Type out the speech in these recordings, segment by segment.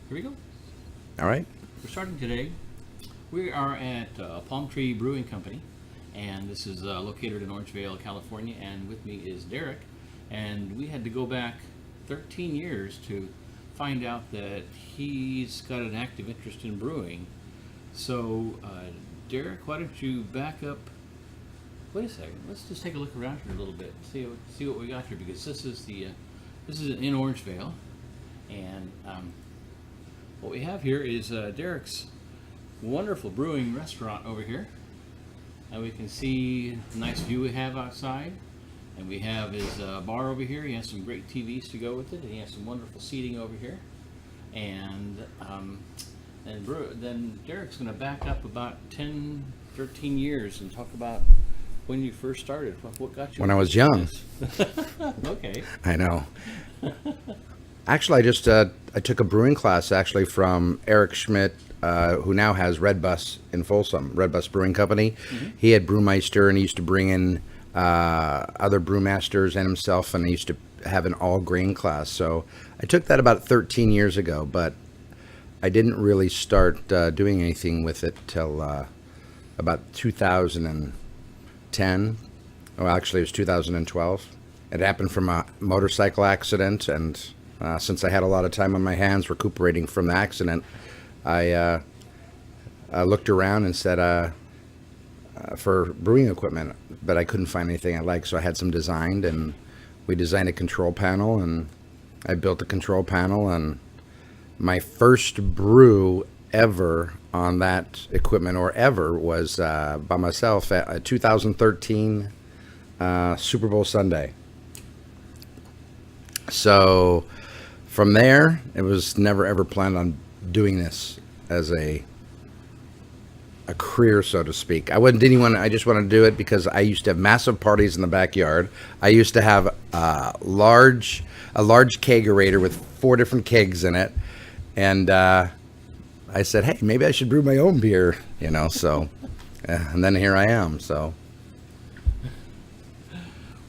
Here we go. All right. We're starting today. We are at Palm Tree Brewing Company, and this is located in Orangevale, California. And with me is Derek, and we had to go back 13 years to find out that he's got an active interest in brewing. So, Derek, why don't you back up? Wait a second. Let's just take a look around here a little bit. See what we got here, because this is in Orangevale, and what we have here is Derek's wonderful brewing restaurant over here, and we can see the nice view we have outside. And we have his bar over here. He has some great TVs to go with it, and he has some wonderful seating over here. And then Derek's going to back up about 10, 13 years and talk about when you first started. What got you? When I was young. Okay. I know. Actually, I took a brewing class actually from Eric Schmidt, who now has Red Bus in Folsom, Red Bus Brewing Company. Mm-hmm. He had Brewmeister, and he used to bring in other brewmasters and himself, and he used to have an all-grain class. So I took that about 13 years ago, but I didn't really start doing anything with it till about 2010. Oh, actually, it was 2012. It happened from a motorcycle accident, and since I had a lot of time on my hands recuperating from the accident, I looked around and said, for brewing equipment, but I couldn't find anything I liked, so I had some designed, and we designed a control panel, and I built a control panel, and my first brew ever on that equipment, or ever, was by myself at a 2013 Super Bowl Sunday. So from there, it was never ever planned on doing this as a career, so to speak. I just wanted to do it because I used to have massive parties in the backyard. I used to have a large kegerator with 4 different kegs in it, and I said, hey, maybe I should brew my own beer, so and then here I am. So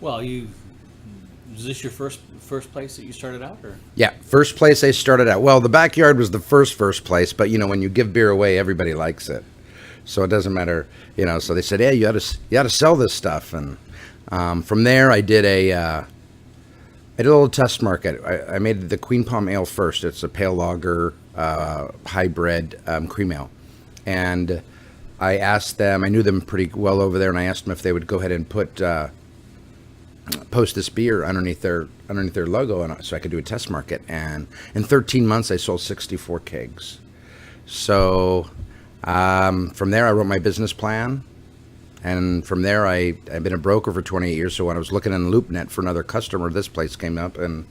Well, is this your first place that you started out, or? Yeah, first place I started out. Well, the backyard was the first place, but when you give beer away, everybody likes it. So it doesn't matter, so they said, "Yeah, you ought to sell this stuff." And from there, I did a little test market. I made the Queen Palm Ale first. It's a pale lager hybrid cream ale, and I asked them. I knew them pretty well over there, and I asked them if they would go ahead and post this beer underneath their logo, and so I could do a test market. And in 13 months, I sold 64 kegs. So. From there, I wrote my business plan, and from there, I've been a broker for 28 years. So when I was looking in LoopNet for another customer, this place came up, and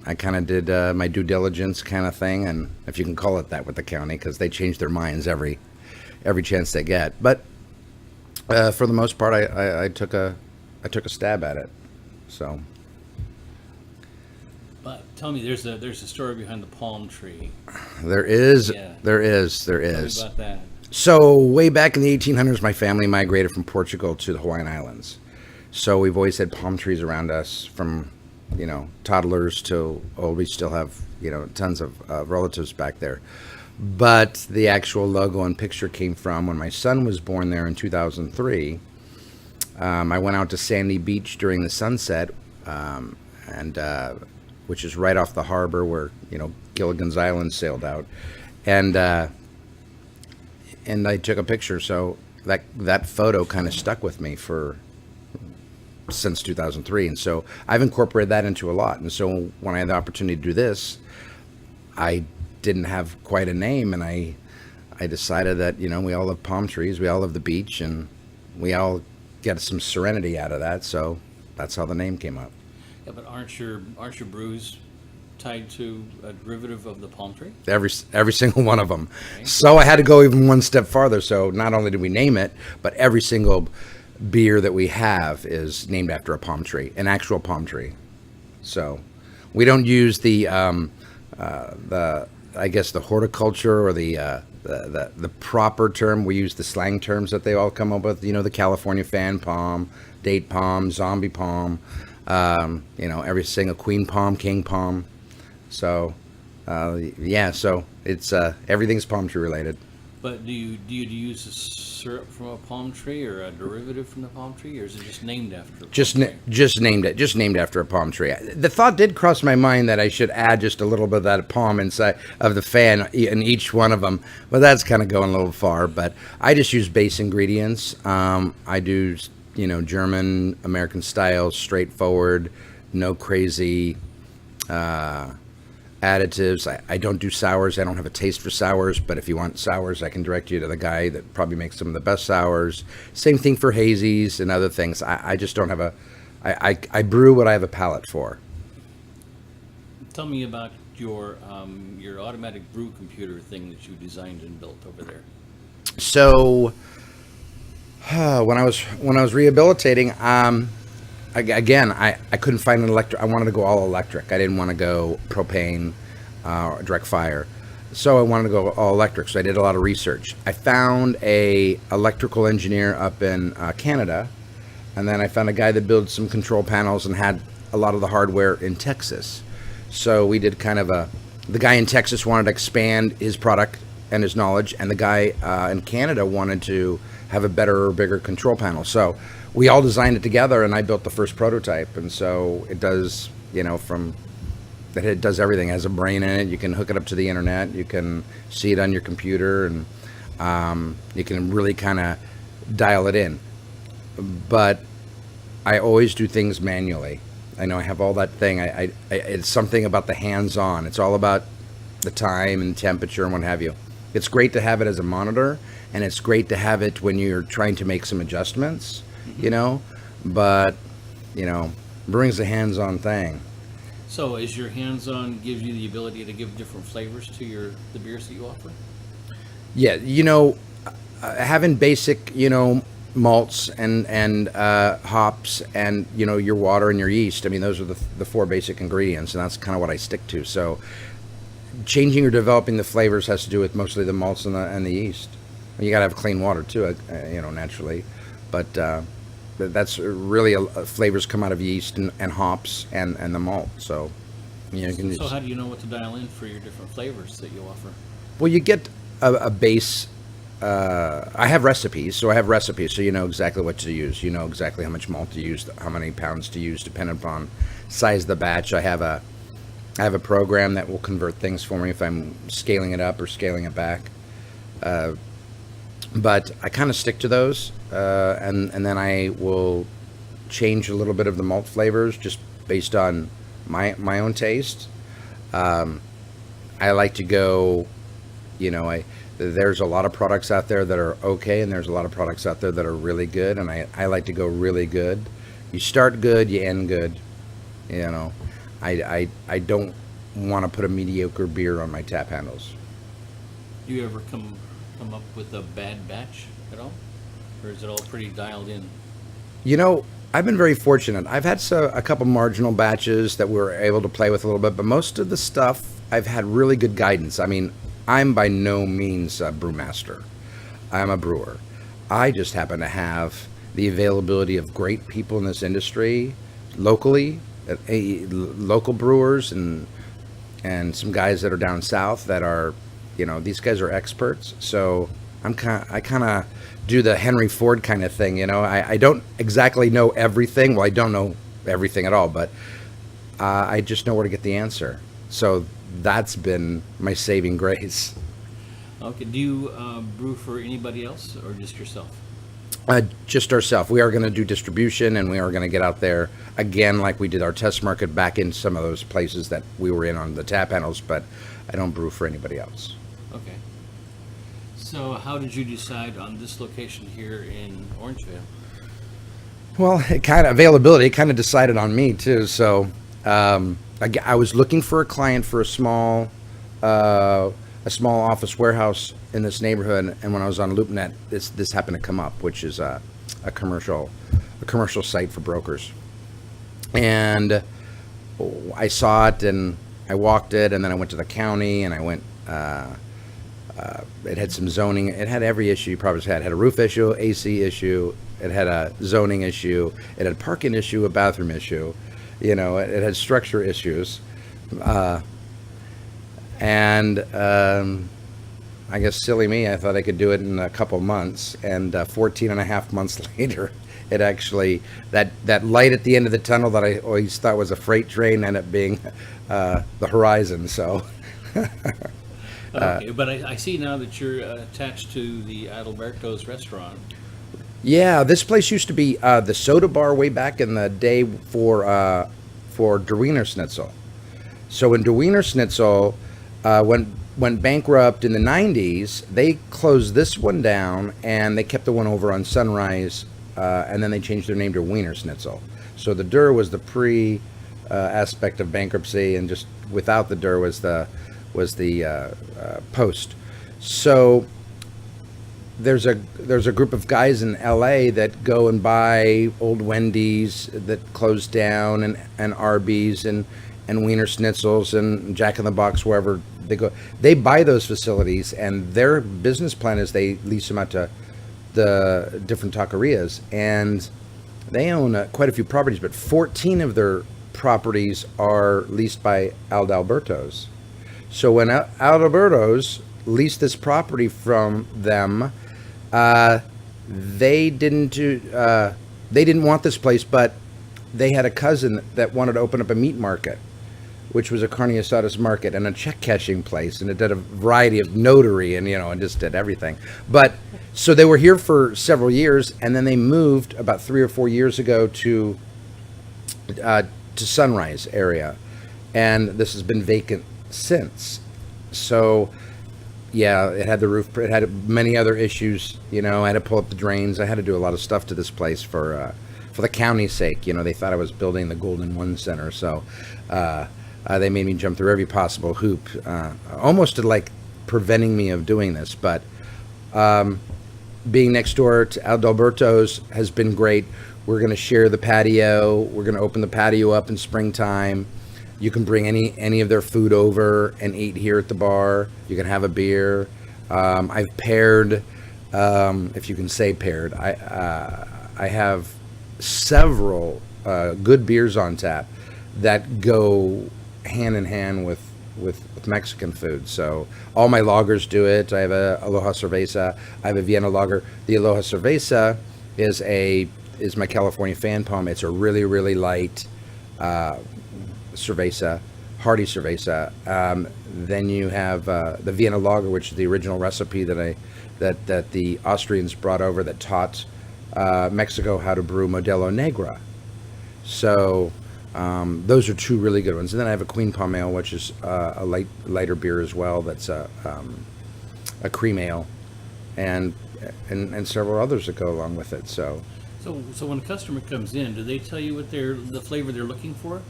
I kind of did my due diligence kind of thing, and if you can call it that with the county, because they change their minds every chance they get. But for the most part, I took a stab at it. So. But tell me, there's a story behind the palm tree. There is. Yeah. There is. Tell me about that. So way back in the 1800s, my family migrated from Portugal to the Hawaiian Islands. So we've always had palm trees around us, from toddlers to we still have tons of relatives back there. But the actual logo and picture came from when my son was born there in 2003. I went out to Sandy Beach during the sunset, and which is right off the harbor where Gilligan's Island sailed out, and I took a picture. So that photo kind of stuck with me since 2003, and so I've incorporated that into a lot. And so when I had the opportunity to do this, I didn't have quite a name, and I decided that we all love palm trees, we all love the beach, and we all get some serenity out of that. So that's how the name came up. Yeah, but aren't your brews tied to a derivative of the palm tree? Every single one of them. Okay. So I had to go even one step farther. So not only did we name it, but every single beer that we have is named after a palm tree, an actual palm tree. So we don't use the I guess the horticulture or the proper term. We use the slang terms that they all come up with. The California fan palm, date palm, zombie palm. Every single queen palm, king palm. So Yeah, so it's everything's palm tree related. But do you use a syrup from a palm tree or a derivative from the palm tree, or is it just named after a palm tree? Just named after a palm tree. The thought did cross my mind that I should add just a little bit of that palm inside of the fan in each one of them, but that's kind of going a little far. But I just use base ingredients. I do, German American style, straightforward, no crazy additives. I don't do sours. I don't have a taste for sours, but if you want sours, I can direct you to the guy that probably makes some of the best sours. Same thing for hazies and other things. I just don't have I brew what I have a palate for. Tell me about your automatic brew computer thing that you designed and built over there. So when I was rehabilitating, again, I couldn't find an electric. I wanted to go all electric. I didn't want to go propane or direct fire. So I wanted to go all electric. So I did a lot of research. I found a electrical engineer up in Canada, and then I found a guy that built some control panels and had a lot of the hardware in Texas. So we did kind of the guy in Texas wanted to expand his product and his knowledge, and the guy in Canada wanted to have a better or bigger control panel. So we all designed it together, and I built the first prototype. And so it does, it does everything. It has a brain in it. You can hook it up to the internet. You can see it on your computer, and you can really kind of dial it in. But I always do things manually. I know I have all that thing. It's something about the hands-on. It's all about the time and temperature and what have you. It's great to have it as a monitor, and it's great to have it when you're trying to make some adjustments, but, brewing's a hands-on thing. So is your hands-on gives you the ability to give different flavors to the beers that you offer? Yeah, having basic, malts and hops and, your water and your yeast. I mean, those are the four basic ingredients, and that's kind of what I stick to. So changing or developing the flavors has to do with mostly the malts and the yeast. You got to have clean water too, naturally, but that's really flavors come out of yeast and hops and the malt. So you can So how do you know what to dial in for your different flavors that you offer? Well, you get a base. I have recipes, so you know exactly what to use. You know exactly how much malt to use, how many pounds to use, depending upon size of the batch. I have a program that will convert things for me if I'm scaling it up or scaling it back. But I kind of stick to those, and then I will change a little bit of the malt flavors just based on my own taste. I like to go, there's a lot of products out there that are okay, and there's a lot of products out there that are really good, and I like to go really good. You start good, you end good. I don't want to put a mediocre beer on my tap handles. Do you ever come up with a bad batch at all? Or is it all pretty dialed in? I've been very fortunate. I've had a couple marginal batches that we were able to play with a little bit, but most of the stuff I've had really good guidance. I mean, I'm by no means a brewmaster. I'm a brewer. I just happen to have the availability of great people in this industry locally, local brewers and some guys that are down south that are, these guys are experts. So I kind of do the Henry Ford kind of thing. I don't exactly know everything. Well, I don't know everything at all, but I just know where to get the answer. So that's been my saving grace. Okay. Do you brew for anybody else or just yourself? Just ourselves. We are going to do distribution, and we are going to get out there again, like we did our test market back in some of those places that we were in on the tap handles, but I don't brew for anybody else. Okay. So how did you decide on this location here in Orangevale? Well, availability kind of decided on me too. So I was looking for a client for a small office warehouse in this neighborhood, and when I was on LoopNet, this happened to come up, which is a commercial site for brokers. And I saw it, and I walked it, and then I went to the county, and I went. It had some zoning. It had every issue you probably had. It had a roof issue, AC issue. It had a zoning issue. It had a parking issue, a bathroom issue. It had structure issues. And I guess silly me, I thought I could do it in a couple months, and 14 and a half months later, it actually, that light at the end of the tunnel that I always thought was a freight train ended up being the horizon. So Okay, but I see now that you're attached to the Adalberto's restaurant. yeah, this place used to be the soda bar way back in the day for Der Wiener Schnitzel. So when Der Wiener Schnitzel went bankrupt in the 90s, they closed this one down and they kept the one over on Sunrise, and then they changed their name to Wiener Schnitzel. So the Der was the pre aspect of bankruptcy, and just without the Der was the post. So there's a group of guys in LA that go and buy old Wendy's that closed down, and Arby's and Wiener Schnitzels and Jack in the Box, wherever they go. They buy those facilities, and their business plan is they lease them out to the different taquerias, and they own quite a few properties, but 14 of their properties are leased by Adalberto's. So when Adalberto's leased this property from them, they didn't want this place, but they had a cousin that wanted to open up a meat market, which was a carne asadas market and a check cashing place, and it did a variety of notary and just did everything. But so they were here for several years, and then they moved about 3 or 4 years ago to Sunrise area, and this has been vacant since. So yeah, it had the roof, it had many other issues. I had to pull up the drains. I had to do a lot of stuff to this place for the county's sake. They thought I was building the Golden One Center, so they made me jump through every possible hoop, almost to like preventing me of doing this. But being next door to Adalberto's has been great. We're going to share the patio. We're going to open the patio up in springtime. You can bring any of their food over and eat here at the bar. You can have a beer. I've paired, if you can say paired. I have several good beers on tap that go hand in hand with Mexican food. So all my lagers do it. I have a Aloha Cerveza. I have a Vienna lager. The Aloha Cerveza is my California fan palm. It's a really, really light cerveza, hearty cerveza. Then you have the Vienna lager, which is the original recipe that the Austrians brought over, that taught Mexico how to brew Modelo Negra. So those are two really good ones. And then I have a Queen Palm Ale, which is a lighter beer as well. That's a cream ale, and several others that go along with it. So when a customer comes in, do they tell you what the flavor they're looking for,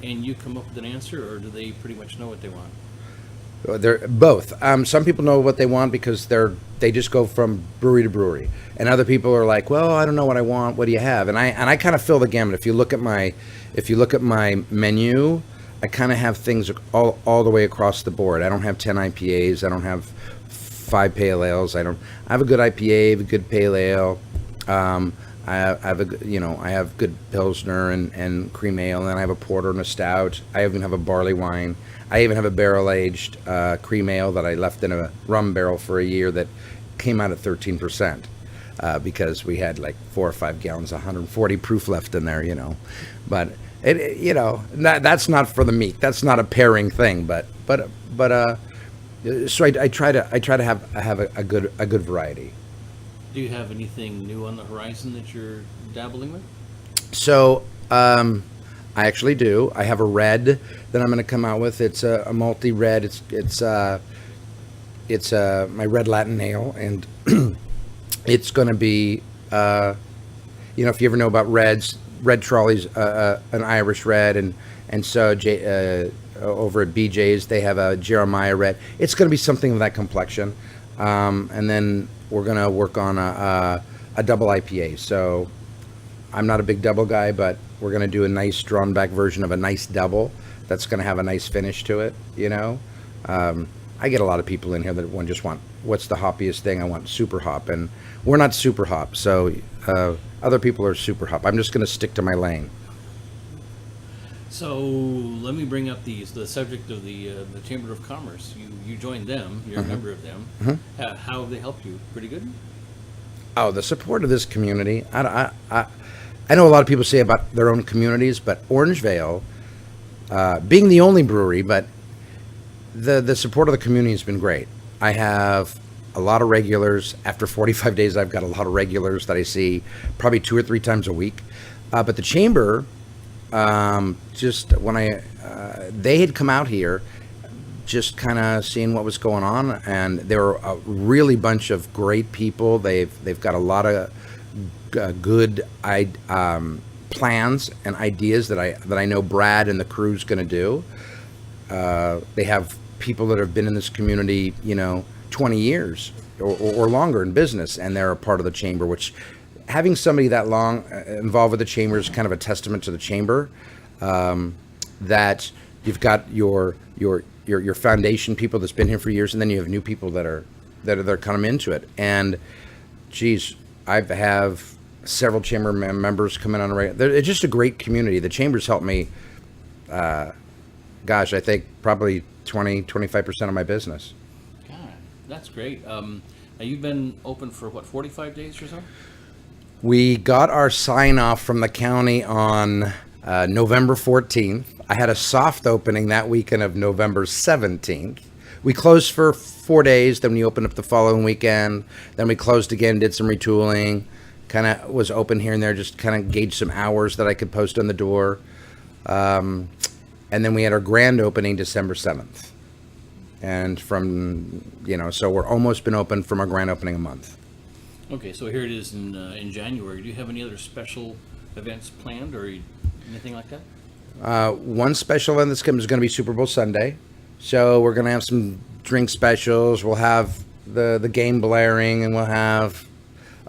and you come up with an answer, or do they pretty much know what they want? They're both. Some people know what they want because they just go from brewery to brewery, and other people are like, well, I don't know what I want. What do you have? And I kind of fill the gamut. If you look at my menu, I kind of have things all the way across the board. I don't have 10 IPAs. I don't have 5 pale ales. I have a good IPA, I have a good pale ale. I have good Pilsner and cream ale, and then I have a porter and a stout. I even have a barley wine. I even have a barrel-aged cream ale that I left in a rum barrel for a year that came out at 13%, because we had like 4 or 5 gallons, 140 proof left in there, But that's not for the meat. That's not a pairing thing. So I try to have a good variety. Do you have anything new on the horizon that you're dabbling with? So, I actually do. I have a red that I'm going to come out with. It's a malty red. It's my red Latin ale, and it's going to be, if you ever know about reds, Red Trolley's an Irish red, and so over at BJ's they have a Jeremiah red. It's going to be something of that complexion, and then we're going to work on a double IPA. So I'm not a big double guy, but we're going to do a nice drawn back version of a nice double that's going to have a nice finish to it, I get a lot of people in here that just want, what's the hoppiest thing? I want super hop, and we're not super hop. So other people are super hop. I'm just going to stick to my lane. So let me bring up the subject of the Chamber of Commerce. You joined them. You're a member of them. How have they helped you? Pretty good. Oh, the support of this community. I know a lot of people say about their own communities, but Orangevale, being the only brewery, but the support of the community has been great. I have a lot of regulars. After 45 days, I've got a lot of regulars that I see probably 2 or 3 times a week. But the chamber, just when they had come out here, just kind of seeing what was going on, and there were a really bunch of great people. They've got a lot of good plans and ideas that I know Brad and the crew's going to do. They have people that have been in this community, 20 years or longer in business, and they're a part of the chamber, which having somebody that long involved with the chamber is kind of a testament to the chamber, that you've got your foundation people that's been here for years, and then you have new people that are coming into it. And geez, I have several chamber members come in on a regular. It's just a great community. The chamber's helped me, I think probably 20-25% of my business. God, that's great. Now you've been open for what, 45 days or so? We got our sign off from the county on November 14th. I had a soft opening that weekend of November 17th. We closed for 4 days, then we opened up the following weekend. Then we closed again, did some retooling, kind of was open here and there, just kind of gauged some hours that I could post on the door. And then we had our grand opening December 7th. And from, so we're almost been open from our grand opening a month. Okay, so here it is in January. Do you have any other special events planned or anything like that? One special event that's coming is going to be Super Bowl Sunday. So we're going to have some drink specials. We'll have the game blaring, and we'll have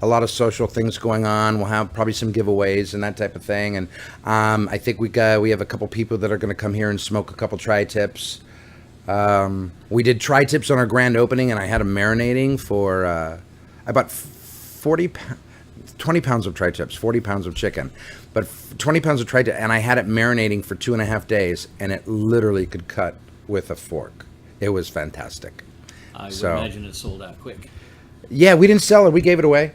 a lot of social things going on. We'll have probably some giveaways and that type of thing. And I think we have a couple people that are going to come here and smoke a couple tri-tips. We did tri-tips on our grand opening, and I had them marinating for about 20 pounds of tri-tips, 40 pounds of chicken, but 20 pounds of tri-tip, and I had it marinating for 2.5 days, and it literally could cut with a fork. It was fantastic. I would imagine it sold out quick. Yeah, we didn't sell it. We gave it away.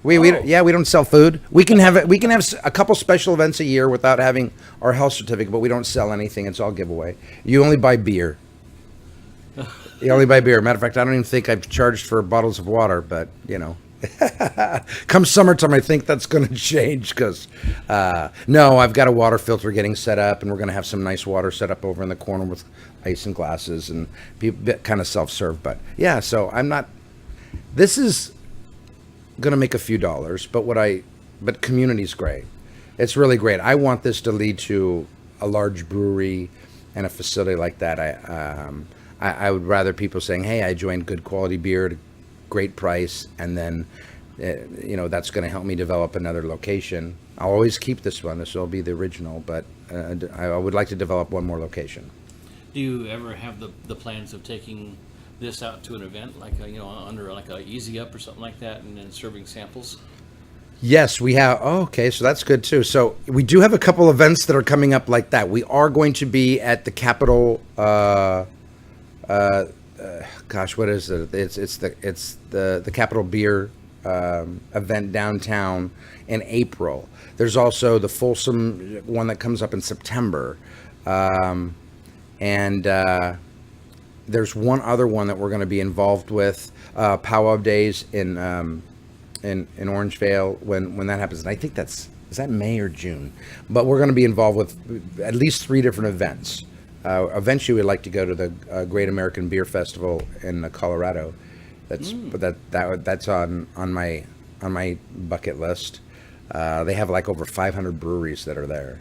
We don't sell food. We can have it. We can have a couple special events a year without having our health certificate, but we don't sell anything. It's all giveaway. You only buy beer. You only buy beer. Matter of fact, I don't even think I've charged for bottles of water, but come summertime, I think that's going to change because, no, I've got a water filter getting set up, and we're going to have some nice water set up over in the corner with ice and glasses and be kind of self-serve. But yeah, so this is going to make a few dollars, but community's great. It's really great. I want this to lead to a large brewery and a facility like that. I would rather people saying, hey, I joined good quality beer at a great price, and then that's going to help me develop another location. I'll always keep this one. This will be the original, but I would like to develop one more location. Do you ever have the plans of taking this out to an event like under like a Easy Up or something like that, and then serving samples? Yes, we have. Oh, okay, so that's good too. So we do have a couple events that are coming up like that. We are going to be at the Capitol. What is it? It's the Capitol Beer event downtown in April. There's also the Folsom one that comes up in September, and there's one other one that we're going to be involved with, Powwow Days in Orangevale when that happens. And I think is that May or June? But we're going to be involved with at least 3 different events. Eventually, we'd like to go to the Great American Beer Festival in Colorado. That's on my bucket list. They have like over 500 breweries that are there,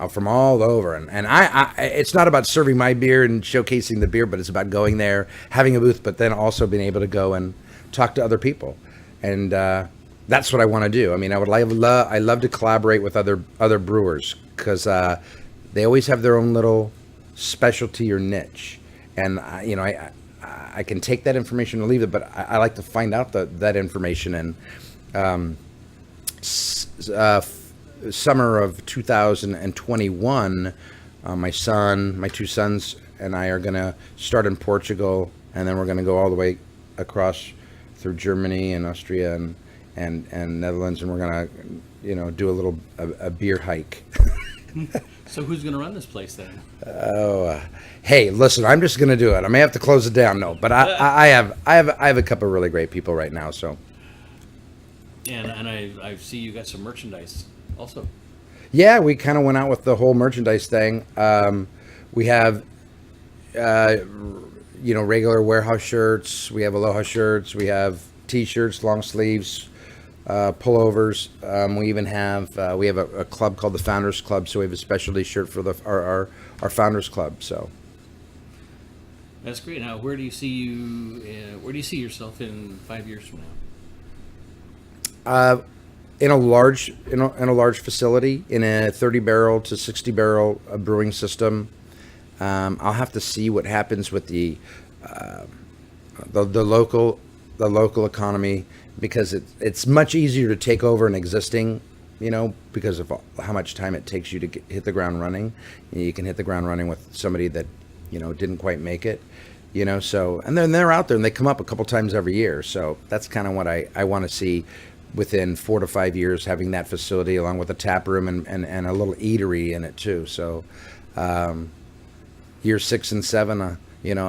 from all over. And I it's not about serving my beer and showcasing the beer, but it's about going there, having a booth, but then also being able to go and talk to other people. And that's what I want to do. I mean, I love to collaborate with other brewers, because they always have their own little specialty or niche, and I can take that information and leave it, but I like to find out that information. And summer of 2021, My two sons, and I are going to start in Portugal, and then we're going to go all the way across through Germany and Austria and Netherlands, and we're going to, do a beer hike. So who's going to run this place then? Hey, listen, I'm just going to do it. I may have to close it down, no, but I have a couple of really great people right now, so. And I see you got some merchandise also. Yeah, we kind of went out with the whole merchandise thing. We have, regular warehouse shirts. We have Aloha shirts. We have T-shirts, long sleeves, pullovers. We even have a club called the Founders Club, so we have a specialty shirt for our Founders Club. So That's great. Now, where do you see yourself in 5 years from now? in a large facility, in a 30 barrel to 60 barrel brewing system. I'll have to see what happens with the local economy, because it's much easier to take over an existing, because of how much time it takes you to hit the ground running. You can hit the ground running with somebody that didn't quite make it, so, and then they're out there and they come up a couple times every year. So that's kind of what I want to see within 4 to 5 years, having that facility along with a tap room and a little eatery in it too. So year 6 and 7, I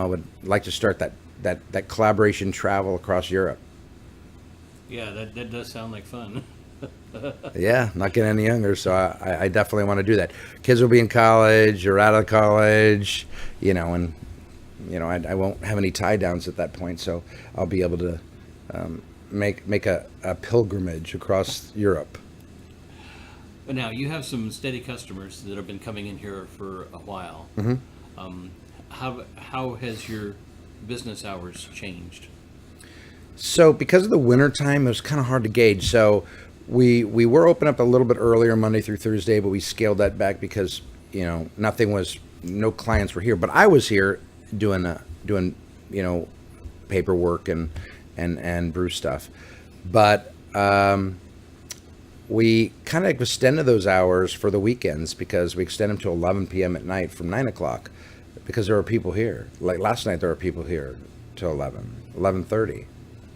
would like to start that collaboration travel across Europe. Yeah, that does sound like fun. Yeah, not getting any younger, so I definitely want to do that. Kids will be in college or out of college, and I won't have any tie downs at that point, so I'll be able to make a pilgrimage across Europe. But now you have some steady customers that have been coming in here for a while. Mm-hmm. How has your business hours changed? So because of the winter time, it was kind of hard to gauge. So we were open up a little bit earlier Monday through Thursday, but we scaled that back because no clients were here. But I was here doing paperwork and brew stuff. But we kind of extended those hours for the weekends, because we extend them to 11 p.m. at night from 9 o'clock, because there are people here. Like last night, there were people here till 11:30,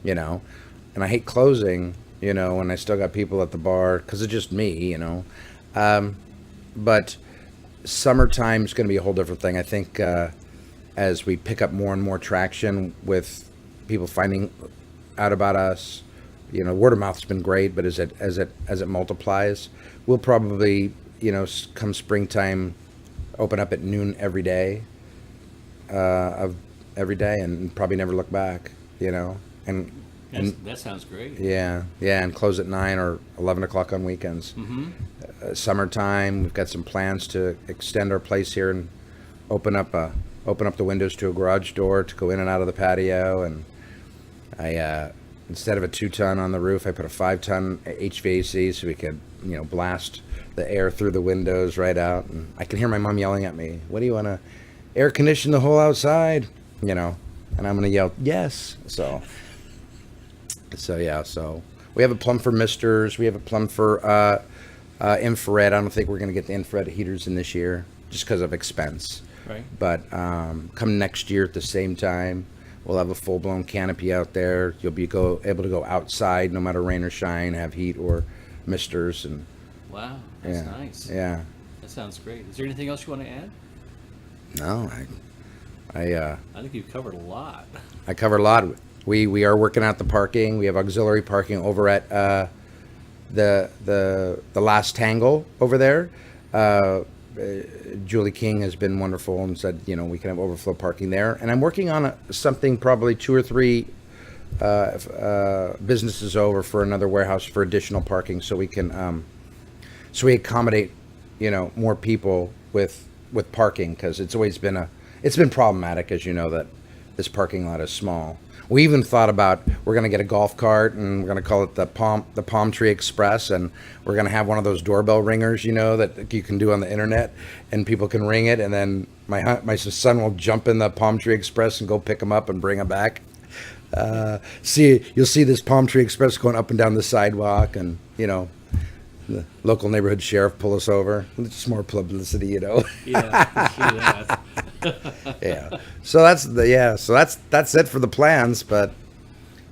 and I hate closing, when I still got people at the bar, because it's just me, but summertime is going to be a whole different thing. I think as we pick up more and more traction with people finding out about us, word of mouth's been great, but as it multiplies, we'll probably, come springtime, open up at noon every day, and probably never look back, and that sounds great. Yeah, and close at 9 or 11 o'clock on weekends. Mm-hmm. Summertime, we've got some plans to extend our place here and open up the windows to a garage door to go in and out of the patio. And I instead of a 2-ton on the roof, I put a 5-ton HVAC so we could blast the air through the windows right out. And I can hear my mom yelling at me, "What do you want to air condition the whole outside?" And I'm going to yell yes. So we have a plum for misters. We have a plum for infrared. I don't think we're going to get the infrared heaters in this year just because of expense. Right. But come next year at the same time, we'll have a full-blown canopy out there. You'll be able to go outside no matter rain or shine, have heat or misters. And wow, that's nice. Yeah. That sounds great. Is there anything else you want to add? No, I think you've covered a lot. I covered a lot. We are working out the parking. We have auxiliary parking over at the Last Tangle over there. Julie King has been wonderful and said, we can have overflow parking there. And I'm working on something probably 2 or 3 businesses over for another warehouse for additional parking, so we can so we accommodate more people with parking, because it's always been problematic, as you know, that this parking lot is small. We even thought about, we're going to get a golf cart and we're going to call it the Palm Tree Express, and we're going to have one of those doorbell ringers, that you can do on the internet, and people can ring it, and then my son will jump in the Palm Tree Express and go pick them up and bring them back. You'll see this Palm Tree Express going up and down the sidewalk, and the local neighborhood sheriff pull us over. It's more publicity, you know. Yeah, I can see that. Yeah. So that's it for the plans, but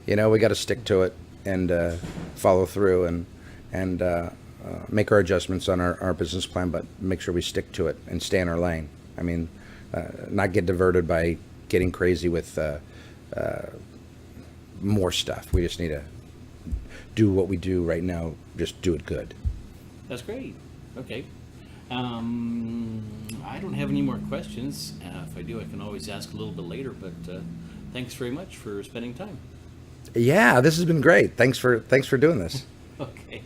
you know, we got to stick to it and follow through and make our adjustments on our business plan, but make sure we stick to it and stay in our lane. I mean, not get diverted by getting crazy with more stuff. We just need to do what we do right now. Just do it good. That's great. Okay. I don't have any more questions. If I do, I can always ask a little bit later, but thanks very much for spending time. Yeah, this has been great. Thanks for doing this. Okay.